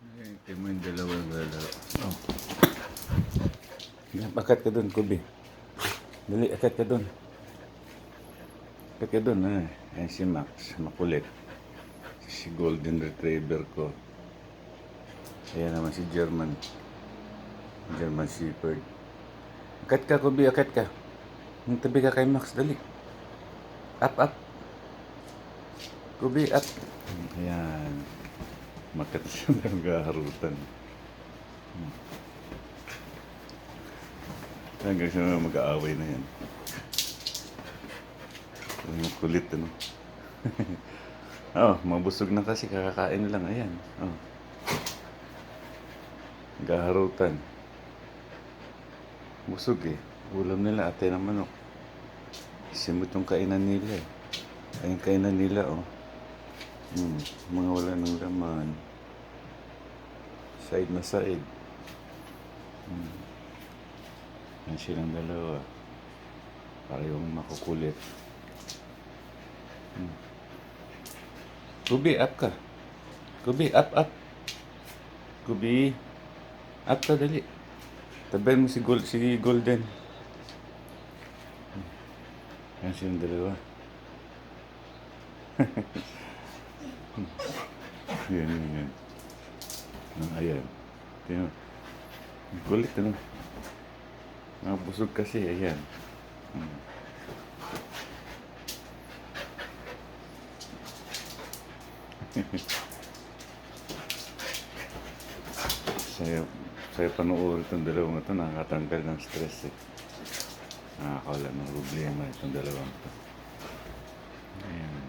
Ito mo yung dalawang lalo. Oh. Akat ka dun, Kubi. Dali, akat ka dun. Akat ka dun, ha. Ayan si Max, makulit. Si Golden Retriever ko. Ayan naman si German. German Shepherd. Akat ka, Kubi, akat ka. Tabi ka kay Max, dali. Up, up. Kubi, up. Ayan. Makat siya ng gaharutan. Hanggang siya mag-aaway na yan. Ang kulit, ano? Oh, mabusog na kasi, kakakain lang. Ayan. Oh. Gaharutan. Busog eh. Ulam nila, ate ng manok. Simot yung kainan nila eh. Ayun kainan nila, oh. Mga wala ng laman. Side na side. Yan silang dalawa. Parehong makukulit. Kubi, up ka. Kubi, up, up. Kubi, up ka, dali. Tabayan mo si Golden. Yan silang dalawa. Yan. Ayan. Tingnan. Kulit, ano? Busog kasi, ayan. Saya panoorin itong dalawang ito, nakakatanggal ng stress eh. Nakakawala ng problema itong dalawang ito. Ayan.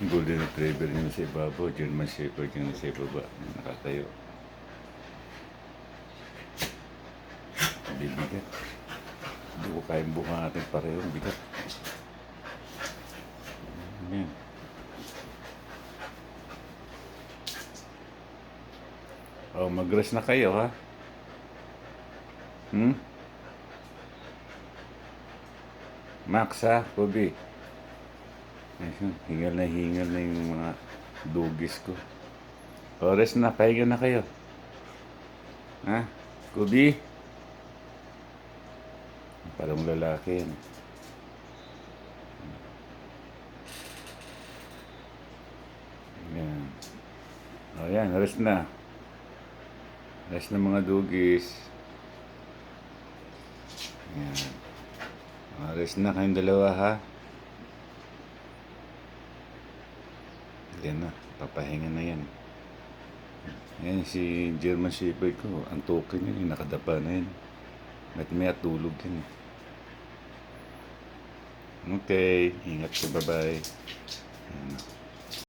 Golden Retriever yung sa ibabaw, German Shepherd yung sa ibaba, nakatayo. Bibigat. Hindi ko kayang buhatin pareho, bigat. Ayan. Oh, mag-rest na kayo, ha? Max, ha? Kobe. Hingal na yung mga dugis ko. O, rest na. Pahinga na kayo. Ha? Kobe? Parang lalaki yan. Yan. O, yan. Rest na. Rest na mga dugis. Yan. O, rest na kayong dalawa, ha? Yan na, papahinga na yan. Ayan si German Shepherd ko, ang token yun, nakadapa na yan. May tulog yan. Okay, ingat ka, bye-bye.